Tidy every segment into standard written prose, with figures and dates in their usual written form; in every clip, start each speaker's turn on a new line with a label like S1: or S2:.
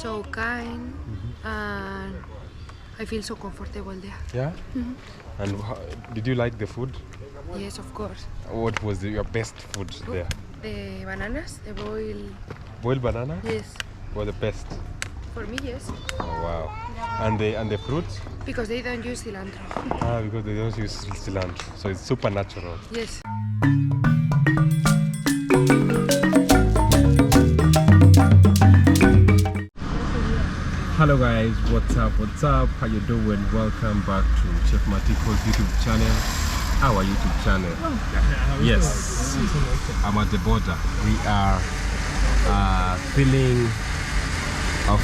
S1: so kind, and I feel so comfortable there.
S2: Yeah? And did you like the food?
S1: Yes, of course.
S2: What was your best food there?
S1: The bananas, the boiled.
S2: Boiled banana?
S1: Yes.
S2: Were the best.
S1: For me, yes.
S2: Oh wow. And the fruits?
S1: Because they don't use cilantro.
S2: Ah, because they don't use cilantro. So it's super natural.
S1: Yes.
S2: Hello guys, what's up, how you doing? Welcome back to Chef Matiko's YouTube channel, our YouTube channel. Yes, I'm at the border. We are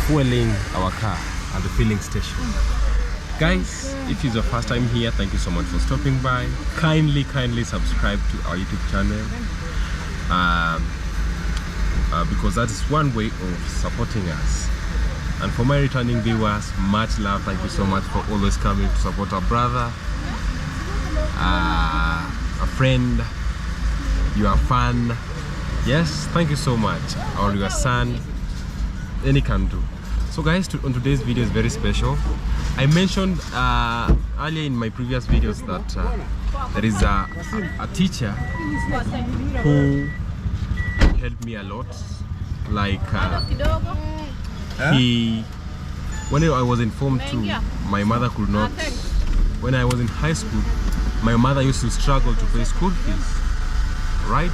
S2: fueling our car at the filling station. Guys, if it's your first time here, thank you so much for stopping by. Kindly subscribe to our YouTube channel, because that is one way of supporting us. And for my returning viewers, much love. Thank you so much for always coming to support our brother, a friend, your fan. Yes, thank you so much. Or your son, any can do. So guys, on today's video is very special. I mentioned earlier in my previous videos that there is a teacher who helped me a lot. Like when I was informed to, my mother could not, when I was in high school, my mother used to struggle to pay school fees, right?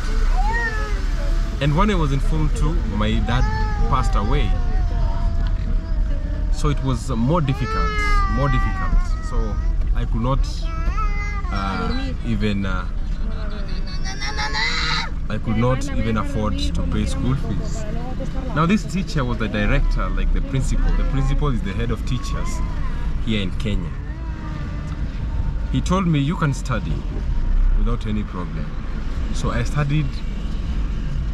S2: And when I was informed to, my dad passed away. So it was more difficult. So I could not even afford to pay school fees. Now this teacher was the director, like the principal. The principal is the head of teachers here in Kenya. He told me, you can study without any problem. So I studied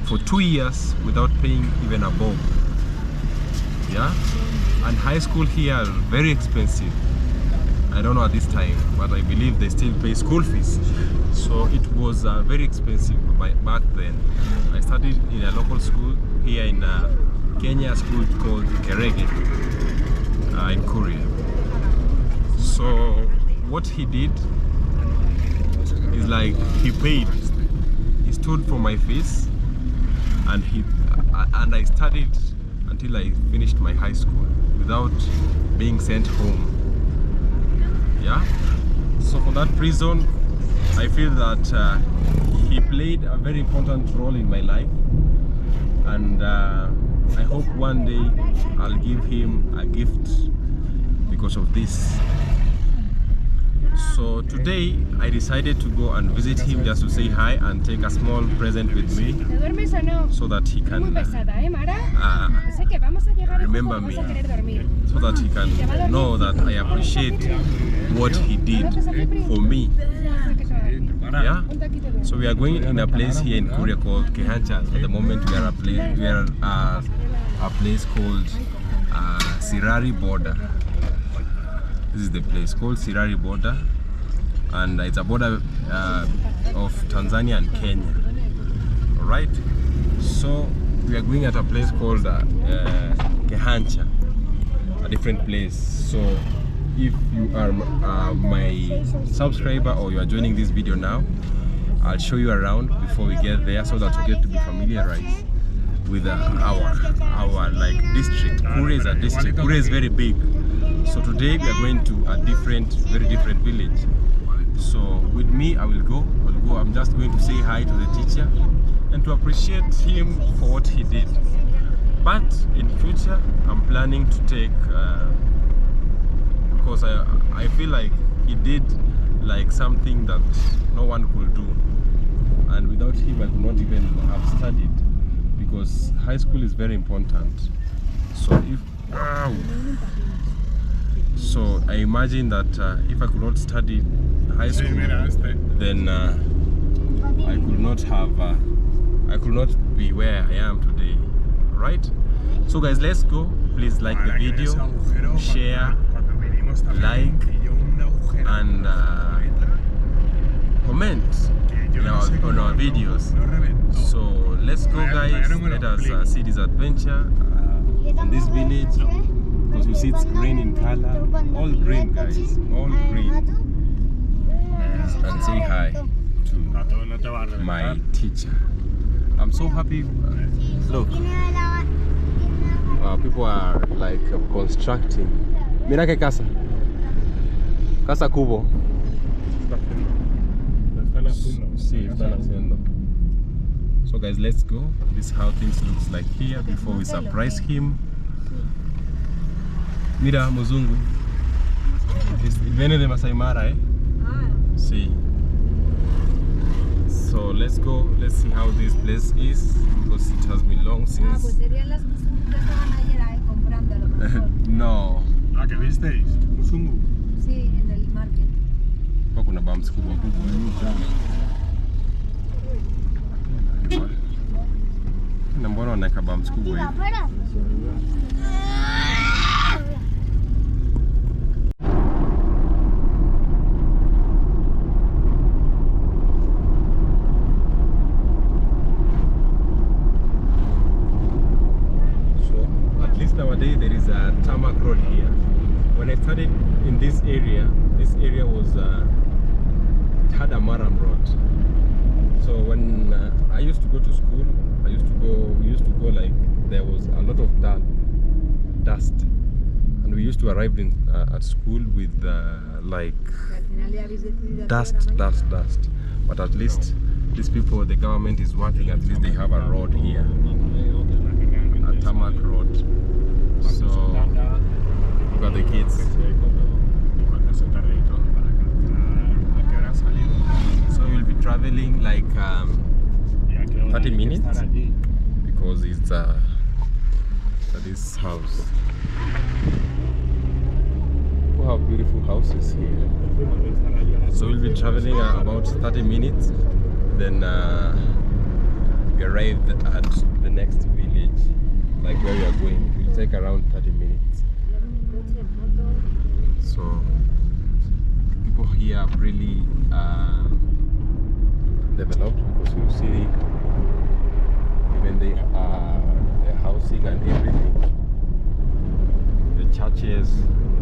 S2: for 2 years without paying even a bob. Yeah? And high school here is very expensive. I don't know at this time, but I believe they still pay school fees. So it was very expensive back then. I studied in a local school here in Kenya, a school called Kerege in Korea. So what he did is like he paid. He stood for my fees, and I studied until I finished my high school without being sent home. Yeah. So for that reason, I feel that he played a very important role in my life, and I hope one day I'll give him a gift because of this. So today I decided to go and visit him just to say hi and take a small present with me so that he can remember me, so that he can know that I appreciate what he did for me. Yeah. So we are going in a place here in Korea called Kehancha. At the moment we are a place called Sirari Border. This is the place called Sirari Border, and it's a border of Tanzania and Kenya. Alright, so we are going at a place called Kehancha, a different place. So if you are my subscriber or you are joining this video now, I'll show you around before we get there, so that you get to be familiarized with our like district. Korea is a district. Korea is very big. So today we are going to a very different village. So with me, I'll go. I'm just going to say hi to the teacher and to appreciate him for what he did. But in future, I'm planning to take, because I feel like he did like something that no one could do, and without him I could not even have studied, because high school is very important. So so I imagine that if I could not study high school, then I could not be where I am today. Right? So guys, let's go. Please like the video, share, like, and comment on our videos. So let's go guys, let us see this adventure in this village seats green in color. All green, guys. All green. And say hi to my teacher. I'm so happy. Look, people are like constructing. Mira que casa. Casa Cubo. Sí, están haciendo. So guys, let's go. This is how things looks like here before we surprise him. Mira, Muzungu. Viene de Masai Mara, eh? Sí. So let's go. Let's see how this place is because it has been long since.
S3: Pues serían las Muzungu que estaban ayer comprando a lo mejor.
S2: No.
S4: ¿Qué visteis? Muzungu.
S3: Sí, en el market.
S2: Hapa kuna bumps kubwa kubwa. Na mbona wanaweka bumps kubwa hivi? Nowadays there is a tarmac road here. When I started in this area was it had a maram road. So when I used to go to school, we used to go like there was a lot of dust, and we used to arrive at school with like dust. But at least these people, the government is working. At least they have a road here, a tarmac road. So look at the kids. So we'll be traveling like 30 minutes because it's at this house. We have beautiful houses here. So we'll be traveling about 30 minutes. Then we arrive at the next village, like where we are going. It will take around 30 minutes. So people here have really developed because you see even the housing and everything, the churches.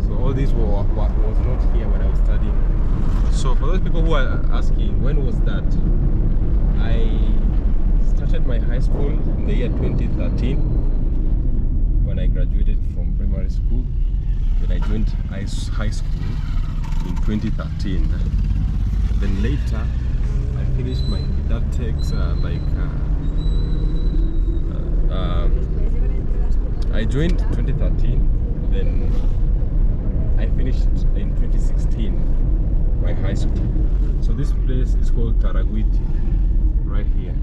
S2: So all this was not here when I was studying. So for those people who are asking, when was that? I started my high school in the year 2013 when I graduated from primary school. Then I joined high school in 2013. Then later I finished that takes I joined 2013, then I finished in 2016 my high school. So this place is called Taragwiti, right here.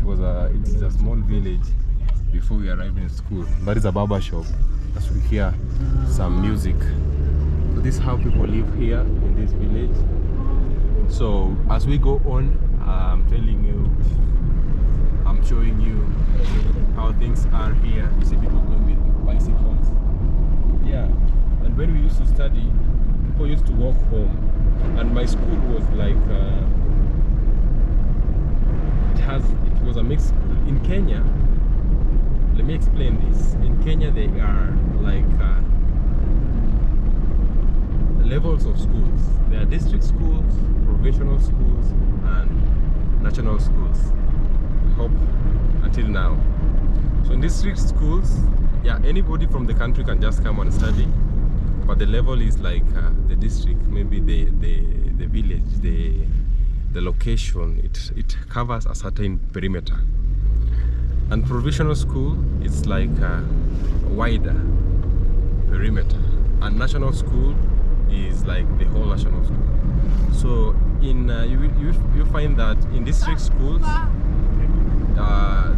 S2: It's a small village before we arrived in school. That is a barber shop. As we hear some music. So this is how people live here in this village. So as we go on, I'm showing you how things are here. You see people going with bicycles. Yeah. And when we used to study, people used to walk home. And my school was like it was a mixed school. In Kenya, let me explain this. In Kenya, they are like levels of schools. There are district schools, provincial schools, and national schools. I hope until now. So in district schools, yeah, anybody from the country can just come and study. But the level is like the district, maybe the village, the location. It covers a certain perimeter. And provincial school, it's like a wider perimeter. And national school is like the whole national school. So in you find that in district schools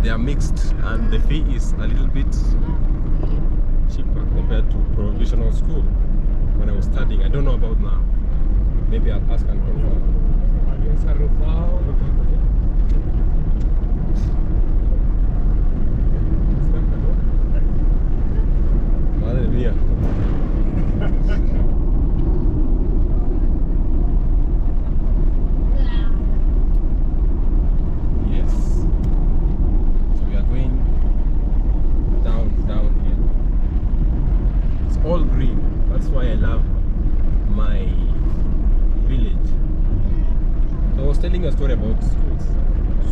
S2: they are mixed, and the fee is a little bit cheaper compared to provincial school. When I was studying, I don't know about now. Maybe I'll ask and confirm. Madre mía. Yes. So we are going down here. It's all green. That's why I love my village. So I was telling a story about schools.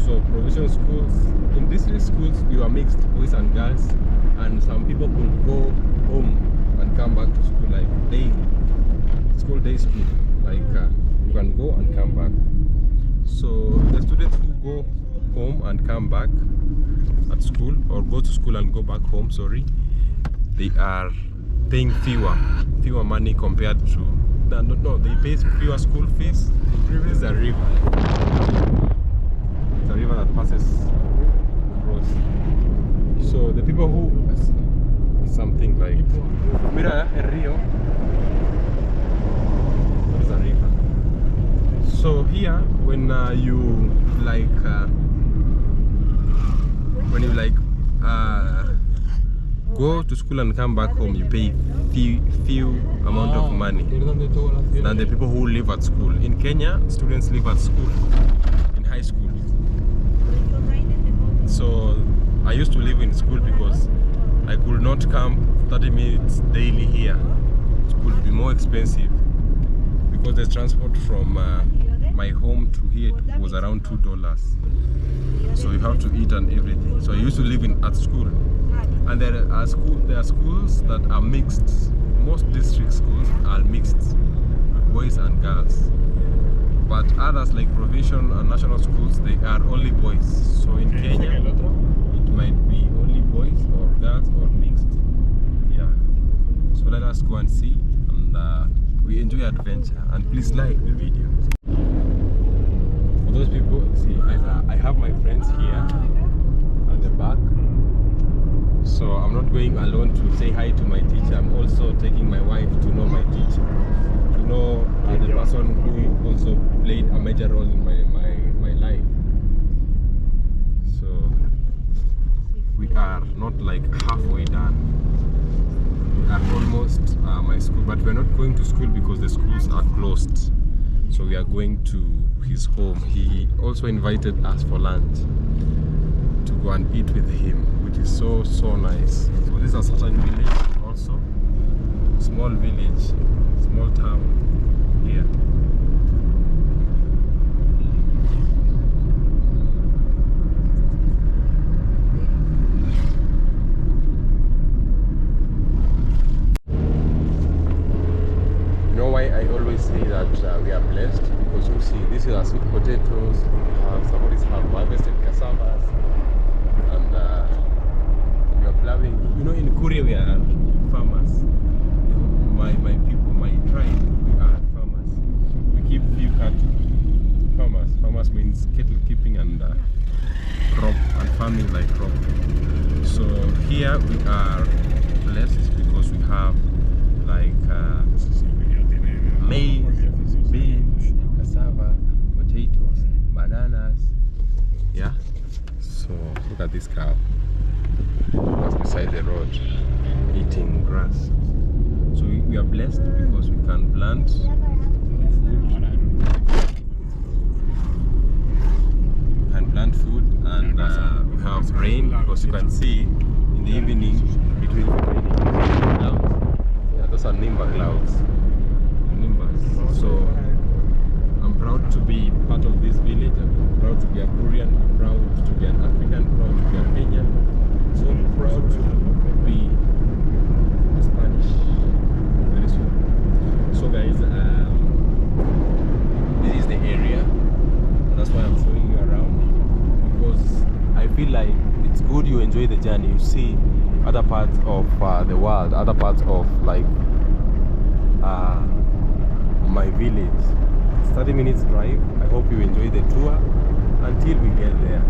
S2: So provincial schools, in district schools we were mixed, boys and girls, and some people could go home and come back to school like day school. Like you can go and come back. So the students who go home and come back at school, or go to school and go back home, sorry, they are paying fewer money compared to no, they pay fewer school fees. This is a river. It's a river that passes across. So the people who something like mira el río. What is a river? So here when you go to school and come back home, you pay few amount of money than the people who live at school. In Kenya, students live at school, in high school. So I used to live in school because I could not come 30 minutes daily here. It could be more expensive because the transport from my home to here was around $2. So you have to eat and everything. So I used to live at school. And there are schools that are mixed. Most district schools are mixed, boys and girls. But others like provincial and national schools, they are only boys. So in Kenya, it might be only boys or girls or mixed. Yeah. So let us go and see, and we enjoy adventure. And please like the video. For those people, see, I have my friends here at the back. So I'm not going alone to say hi to my teacher. I'm also taking my wife to know my teacher, to know the person who also played a major role in my life. So we are not like halfway done. We are almost my school, but we're not going to school because the schools are closed. So we are going to his home. He also invited us for lunch to go and eat with him, which is so nice. So this is a certain village also, small village, small town here. You know why I always say that we are blessed? Because you see, this is our sweet potatoes. Somebody's have harvested cassavas. And we are plowing. You know, in Korea we are farmers. My people, my tribe, we are farmers. We keep few cattle. Farmers means cattle keeping and crop and farming like crop. So here we are blessed because we have like maize, beans, cassava, potatoes, bananas. Yeah. So look at this cow just beside the road eating grass. So we are blessed because we can plant food. We can plant food and we have rain because you can see in the evening it will be raining clouds. Yeah, those are Nimba clouds. Nimbas. So I'm proud to be part of this village. I'm proud to be a Korean. I'm proud to be an African. Proud to be a Kenyan. So proud to be a Spanish. Very soon. So guys, this is the area. That's why I'm showing you around, because I feel like it's good you enjoy the journey. You see other parts of the world, other parts of like my village. 30 minutes drive. I hope you enjoy the tour until we get there.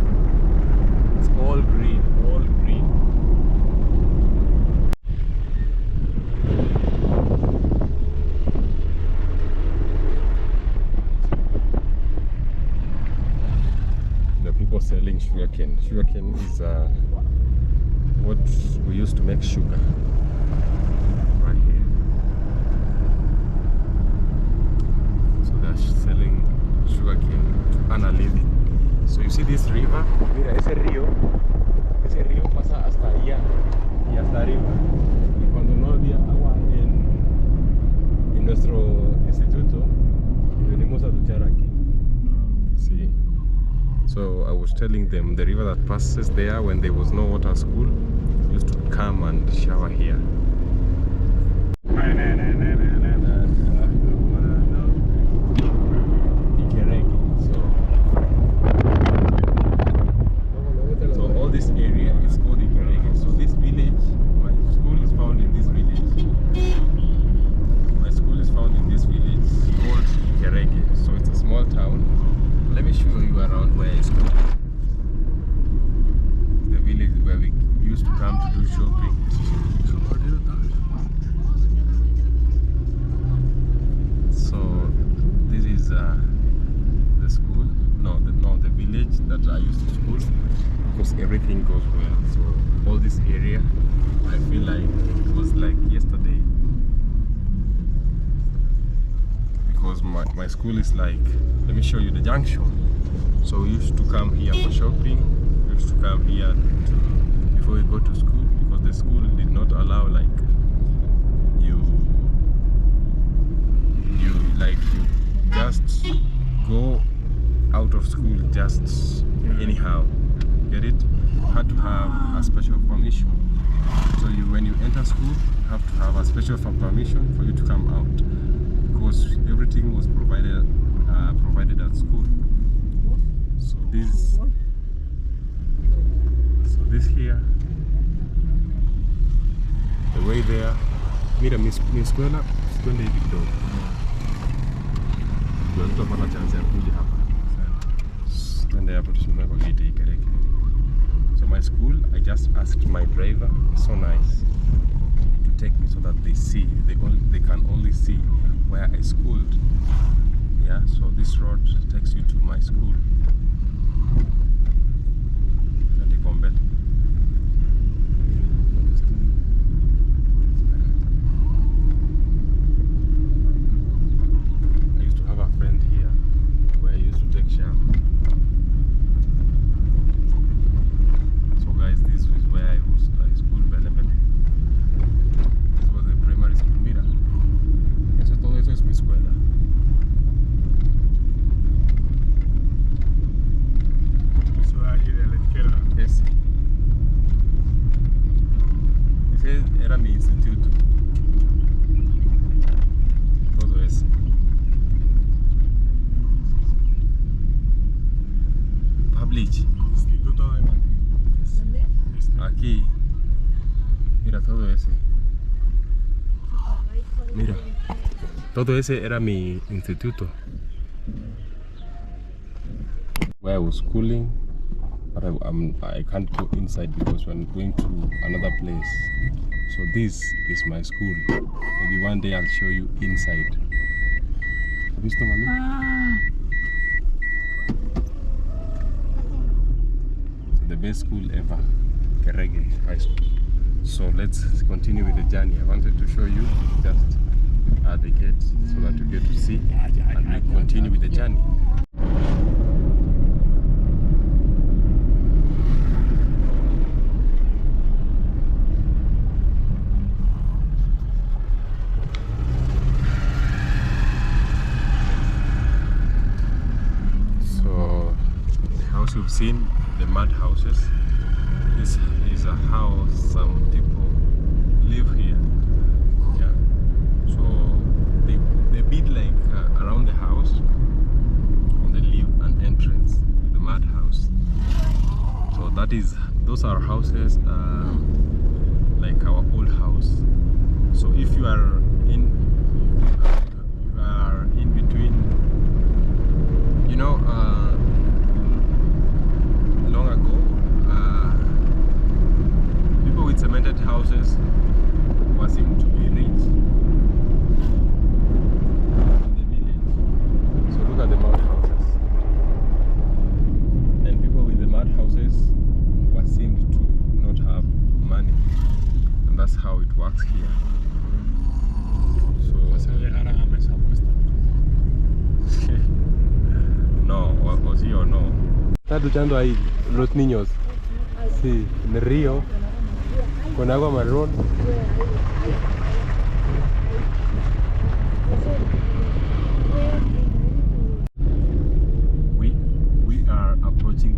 S2: It's all green, all green. The people selling sugarcane. Sugarcane is what we used to make sugar. Right here. Selling sugarcane to earn a living. So you see this river, mira ese río pasa hasta allá y hasta arriba. Y cuando no había agua So I was telling them the river that passes there when there was no water school used to come and shower here. So all this area is called Ikereke. So this village, my school is found in this village. My school is found in this village called Ikereke. So it's a small town. Let me show you around where I school. The village where we used to come to do shopping. So this is the school. No, the village that I used to school, because everything goes well. So all this area, I feel like it was like yesterday, because my school is like, let me show you the junction. So we used to come here for shopping. We used to come here before we go to school, because the school did not allow like you just go out of school just anyhow. Get it? You had to have a special permission. So when you enter school, you have to have a special permission for you to come out, because everything was provided at school. So this here, the way there, mira mi escuela hivi kidogo. Ndio tutapata chance ya kuja hapa. Twende hapo tusimame kwa gate Ikereke. So my school, I just asked my driver, so nice, to take me so that they can only see where I schooled. Yeah, so this road takes you to my school. And they come back. I used to have a friend here where I used to take shower. So guys, this is where I schooled Belembele. This was the primary school. Mira, todo eso es mi escuela.
S4: Eso de allí de la izquierda.
S2: Ese era mi instituto. Todo eso. Public.
S4: Instituto de Matiko.
S2: Aquí. Mira todo ese. Mira. Todo ese era mi instituto. Where I was schooling, but I can't go inside because I'm going to another place. So this is my school. Maybe one day I'll show you inside. ¿Has visto, mami? The best school ever, Ikereke High School. So let's continue with the journey. I wanted to show you just at the gate so that you get to see, and we continue with the journey. So the house you've seen, the mud houses. This is a house some people live here. Yeah. So they build like around the house, and they leave an entrance with the mud house. So those are houses like our old house. So if you are in between, you know, long ago, people with cemented houses were seen to be rich in the village. So look at the mud houses. And people with the mud houses were seen to not have money. And that's how it works here.
S4: Vas a llegar a mesa puesta.
S2: No, o sí o no. Está luchando ahí los niños. Sí, en el río, con agua marrón. We are approaching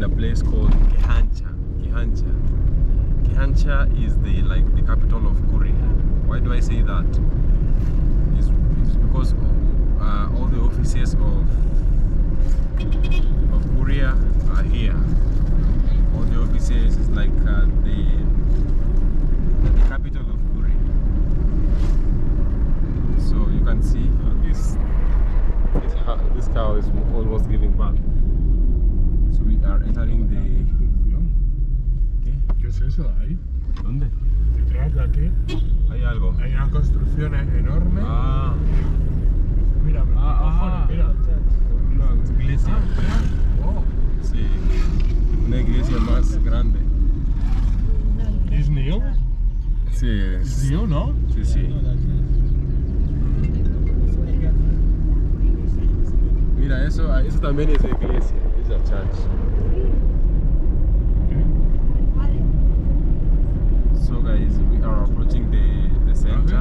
S2: in a place called Kihancha. Kihancha is the capital of Korea. Why do I say that? It's because all the offices of Korea are here. All the offices is like the capital of Korea. So you can see this cow is almost giving birth. So we are entering the...
S4: ¿Qué es eso de ahí?
S2: ¿Dónde?
S4: Detrás de aquí
S2: Hay algo.
S4: hay una construcción enorme.
S2: Ah,
S4: Mira, mira.
S2: una iglesia.
S4: Wow.
S2: Sí, una iglesia más grande.
S4: ¿Es new?
S2: Sí,
S4: ¿Es new, no?
S2: sí, sí. Mira, eso también es iglesia, es a church. So guys, we are approaching the center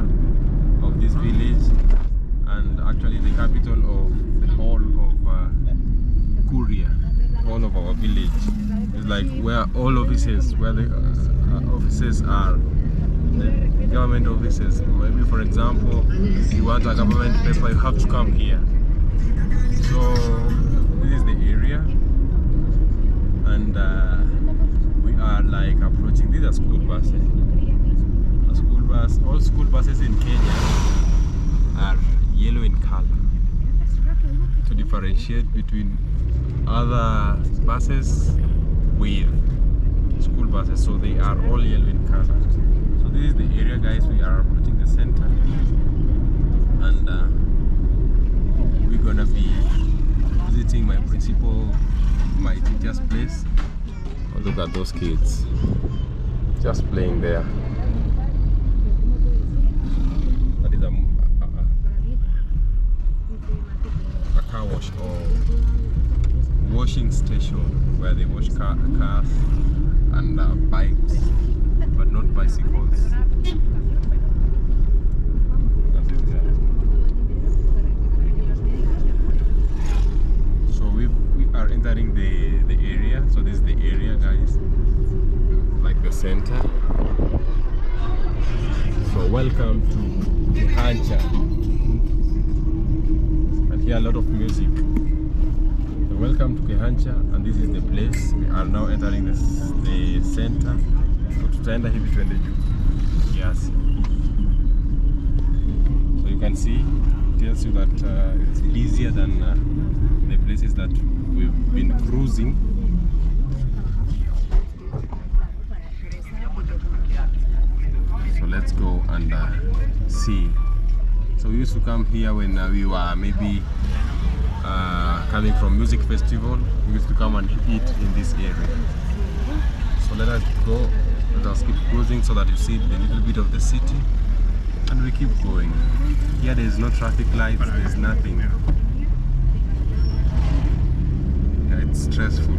S2: of this village, and actually the capital of the whole of Korea, all of our village. It's like where all offices, where the offices are, the government offices. Maybe for example, if you want a government paper, you have to come here. So this is the area, and we are like approaching. These are school buses. All school buses in Kenya are yellow in color to differentiate between other buses with school buses. So they are all yellow in color. So this is the area, guys. We are approaching the center, and we're gonna be visiting my principal, my teacher's place. Oh, look at those kids just playing there. That is a car wash or washing station where they wash cars and bikes, but not bicycles. That is there. So we are entering the area. So this is the area, guys, like the center. So welcome to Kihancha. And here a lot of music. So welcome to Kihancha, and this is the place. We are now entering the center. So tutaenda hivi twende juu. Yes. So you can see, it tells you that it's busier than the places that we've been cruising. So let's go and see. So we used to come here when we were maybe coming from music festival. We used to come and eat in this area. So let us go. Let us keep cruising so that you see a little bit of the city, and we keep going. Here there is no traffic lights. There is nothing. Yeah, it's stressful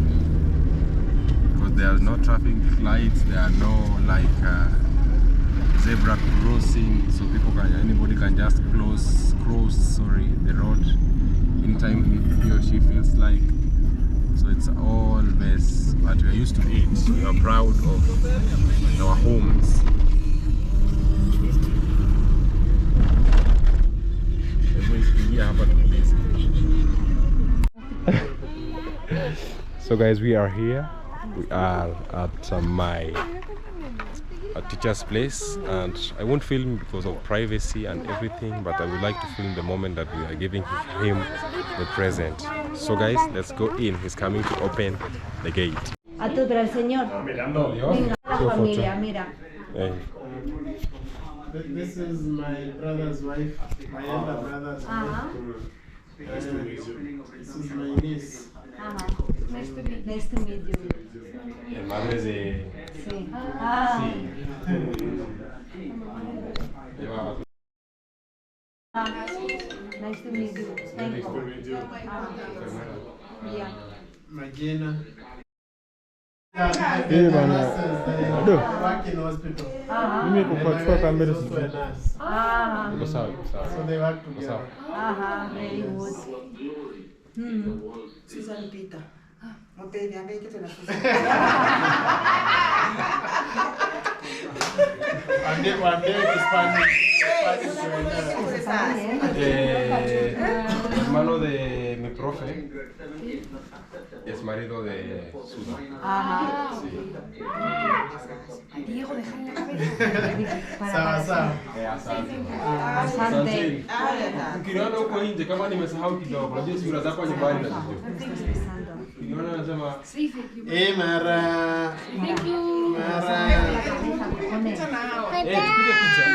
S2: because there are no traffic lights. There are no zebra crossing, so anybody can just cross the road anytime he or she feels like. So it's all mess, but we are used to it. We are proud of our homes. So guys, we are here. We are at my teacher's place, and I won't film because of privacy and everything, but I would like to film the moment that we are giving him the present. So guys, let's go in. He's coming to open the gate.
S3: A tu el señor. Venga, familia, mira.
S2: Hey.
S5: This is my brother's wife, my elder brother's wife. Nice to meet you. This is my niece.
S3: Nice to meet you.
S2: El madre de...
S3: Sí. Nice to meet you. Thank
S5: Nice to
S3: you.
S5: meet you.
S3: Yeah.
S5: Magina.
S4: bana. Aduh.
S5: Work in hospital.
S4: Mimi kuchukua kamera
S5: Also a
S4: sisi.
S5: nurse.
S2: Iko sawa, iko sawa.
S5: So they work
S2: Iko
S5: together.
S2: sawa.
S3: Very good.
S6: Susan Peter.
S5: One day Spanish.
S2: Hermano de mi profe es marido de Susan.
S1: Ajá.
S2: Sí.
S1: Diego, deja en la cabeza.
S5: Sawa.
S2: Asante. Ukiona huko nje kama nimesahau kidogo, unajua sura zako nyumbani na sijui. Ukiona nasema
S5: Mara.
S1: Thank you.
S5: Mara.
S2: tupige picha.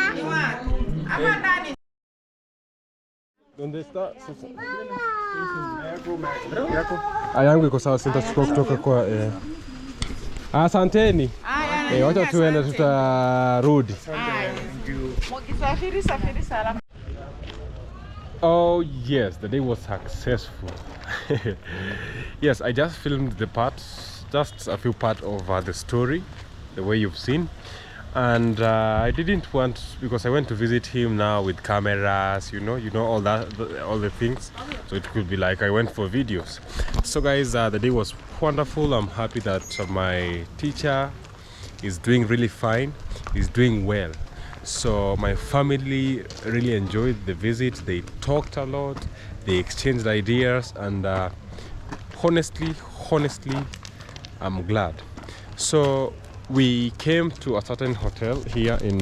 S2: ¿Dónde está Susan? Yangu iko sawa, sitachukua kutoka kwa asanteni. Wacha tuende, tutarudi.
S6: Safiri salama.
S2: Oh yes, the day was successful. Yes, I just filmed the parts, just a few parts of the story, the way you've seen. And I didn't want, because I went to visit him now with cameras, you know all that, all the things. So it could be like I went for videos. So guys, the day was wonderful. I'm happy that my teacher is doing really fine. He's doing well. So my family really enjoyed the visit. They talked a lot. They exchanged ideas, and honestly, I'm glad. So we came to a certain hotel here in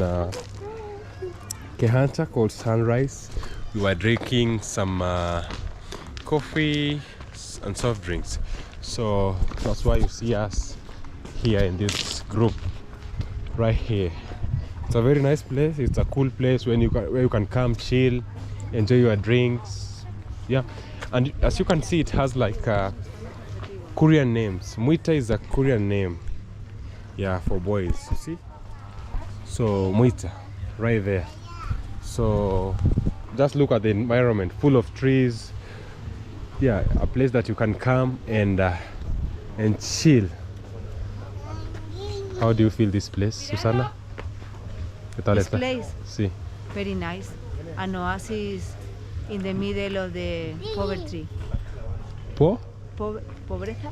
S2: Kehancha called Sunrise. We were drinking some coffee and soft drinks. So that's why you see us here in this group right here. It's a very nice place. It's a cool place where you can come chill, enjoy your drinks. Yeah, and as you can see, it has like Korean names. Muita is a Korean name. Yeah, for boys, you see. So Muita, right there. So just look at the environment, full of trees. Yeah, a place that you can come and chill. How do you feel this place, Susana?
S6: This place,
S2: Sí.
S6: very nice. An oasis in the middle of the poverty. Pobreza?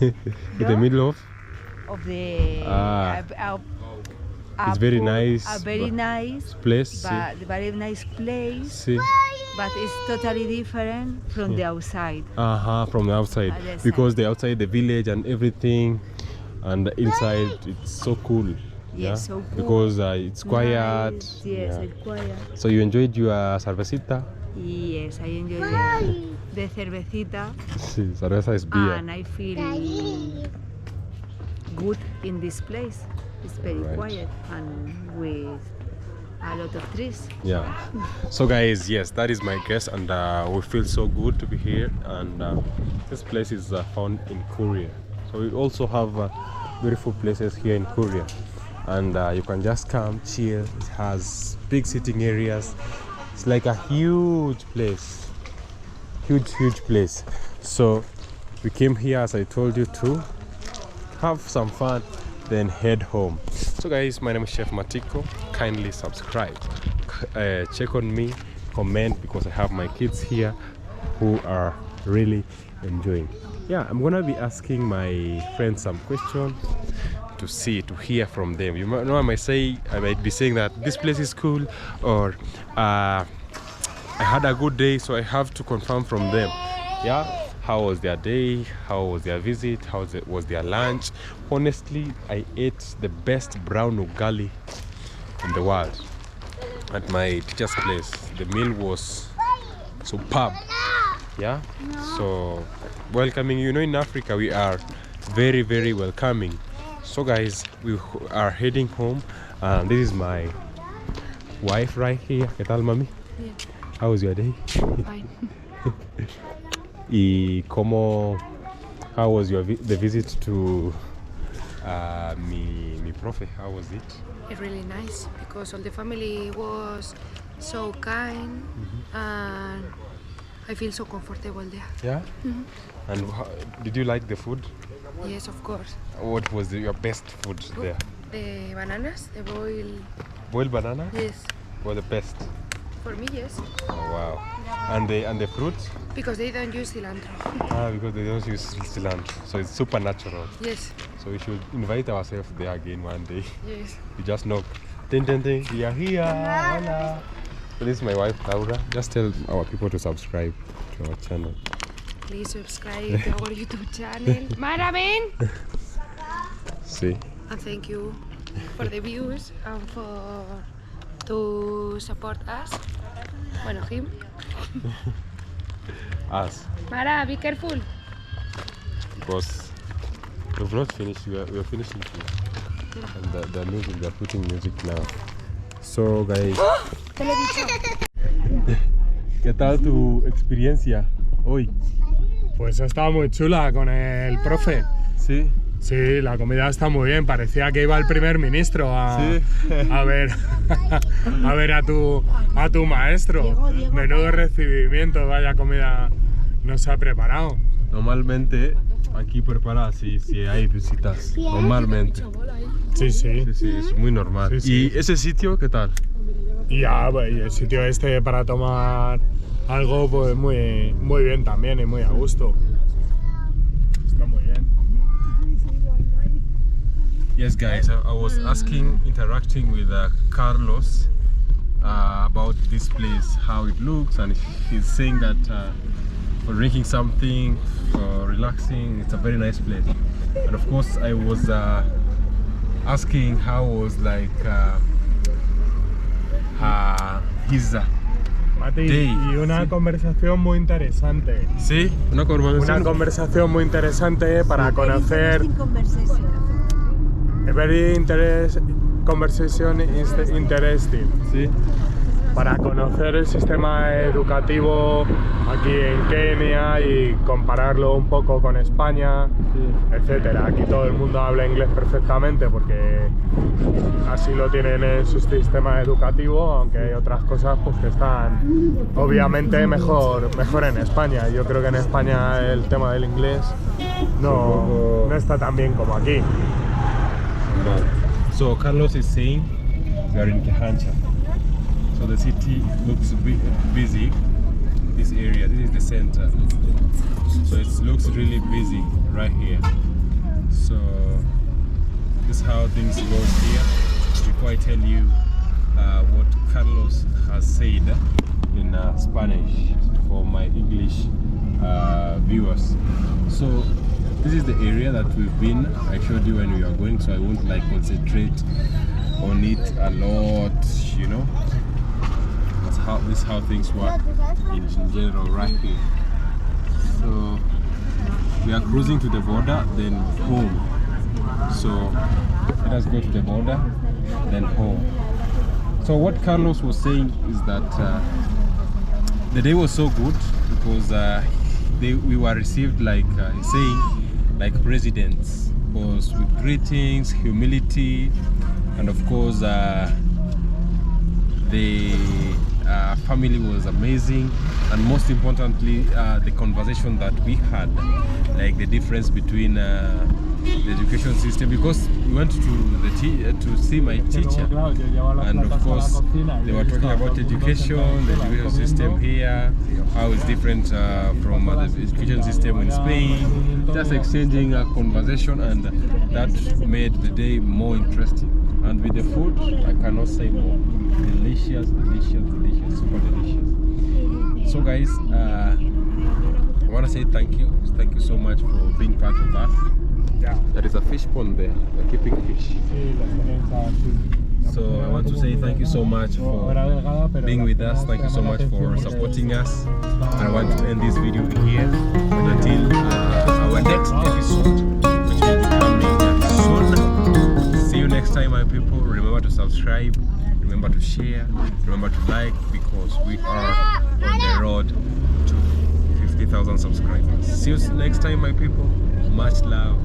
S2: In the middle of?
S6: Of the...
S2: It's very nice.
S6: A very nice
S2: place.
S6: But very nice place.
S2: Sí.
S6: But it's totally different from the outside.
S2: From the outside. Because the outside, the village and everything, and the inside, it's so cool.
S6: Yes, so cool.
S2: Because it's quiet.
S6: Nice. Yes, it's quiet.
S2: So you enjoyed your cervecita?
S6: Yes, I enjoyed the cervecita.
S2: Sí, cerveza is beer.
S6: And I feel good in this place. It's very quiet and with a lot of trees.
S2: Yeah. So guys, yes, that is my guess, and we feel so good to be here. And this place is found in Korea. So we also have beautiful places here in Korea, and you can just come chill. It has big sitting areas. It's like a huge place, huge place. So we came here, as I told you, to have some fun, then head home. So guys, my name is Chef Matiko. Kindly subscribe, check on me, comment, because I have my kids here who are really enjoying. Yeah, I'm gonna be asking my friends some questions to hear from them. You know, I might be saying that this place is cool, or I had a good day, so I have to confirm from them. Yeah, how was their day? How was their visit? How was their lunch? Honestly, I ate the best brown ugali in the world at my teacher's place. The meal was superb. Yeah, so welcoming. You know, in Africa we are very welcoming. So guys, we are heading home, and this is my wife right here. ¿Qué tal, mami?
S1: Yeah.
S2: How was your day?
S1: Fine.
S2: How was the visit to mi profe? How was it?
S1: Really nice, because all the family was so kind, and I feel so comfortable there.
S2: Yeah? And did you like the food?
S1: Yes, of course.
S2: What was your best food there?
S1: The bananas, the boiled.
S2: Boiled banana?
S1: Yes.
S2: Were the best.
S1: For me, yes.
S2: Oh wow. And the fruits?
S1: Because they don't use cilantro.
S2: Because they don't use cilantro. So it's super natural.
S1: Yes.
S2: So we should invite ourselves there again one day.
S1: Yes.
S2: We just knock. Ding, ding, ding. We are here. Hola. So this is my wife, Laura. Just tell our people to subscribe to our channel.
S1: Please subscribe to our YouTube channel. Maraven!
S2: See?
S1: And thank you for the views and to support us. Bueno, him.
S2: Us.
S1: Mara, be careful.
S2: Because we've not finished. We are finishing here. And they're moving. They're putting music now. So guys. ¿Qué tal tu experiencia hoy?
S4: Pues ha estado muy chula con el profe.
S2: Sí.
S4: Sí, la comida está muy bien. Parecía que iba el primer ministro a ver a ver a tu maestro. Menudo recibimiento, vaya comida nos ha preparado.
S2: Normalmente aquí prepara así si hay visitas. Normalmente.
S4: Sí, sí.
S2: Sí, es muy normal.
S4: Sí, sí.
S2: ¿Y ese sitio qué tal?
S4: Y el sitio este para tomar algo, pues muy bien también y muy a gusto. Está muy bien.
S2: Yes, guys, I was interacting with Carlos about this place, how it looks, and he's saying that for drinking something, for relaxing, it's a very nice place. And of course, I was asking how was like his
S4: Mati,
S2: day.
S4: y una conversación muy interesante.
S2: Sí, una
S4: conversación muy interesante para conocer. A very conversation interesting.
S2: Sí.
S4: Para conocer el sistema educativo aquí en Kenia y compararlo un poco con España, etcétera. Aquí todo el mundo habla inglés perfectamente porque así lo tienen en su sistema educativo, aunque hay otras cosas pues que están obviamente mejor en España. Yo creo que en España el tema del inglés no está tan bien como aquí.
S2: No. So Carlos is saying we are in Kehancha. So the city looks busy. This area, this is the center. So it looks really busy right here. So this is how things go here. Before I tell you what Carlos has said in Spanish for my English viewers. So this is the area that we've been. I showed you when we were going, so I won't like concentrate on it a lot, you know. This is how things work in general right here. So we are cruising to the border, then home. So let us go to the border, then home. So what Carlos was saying is that the day was so good because we were received like he's saying like presidents, was with greetings, humility, and of course the family was amazing, and most importantly the conversation that we had, like the difference between the education system, because we went to see my teacher, and of course they were talking about education, the education system here, how it's different from the education system in Spain, just exchanging a conversation, and that made the day more interesting. And with the food, I cannot say more. Delicious, delicious, delicious, super delicious. So guys, I want to say thank you so much for being part of us.
S4: Yeah.
S2: There is a fish pond there, they're keeping fish. So I want to say thank you so much for being with us, thank you so much for supporting us. And I want to end this video here, but until our next episode, which will be coming soon. See you next time, my people. Remember to subscribe, remember to share, remember to like, because we are on the road to 50,000 subscribers. See you next time, my people. Much love.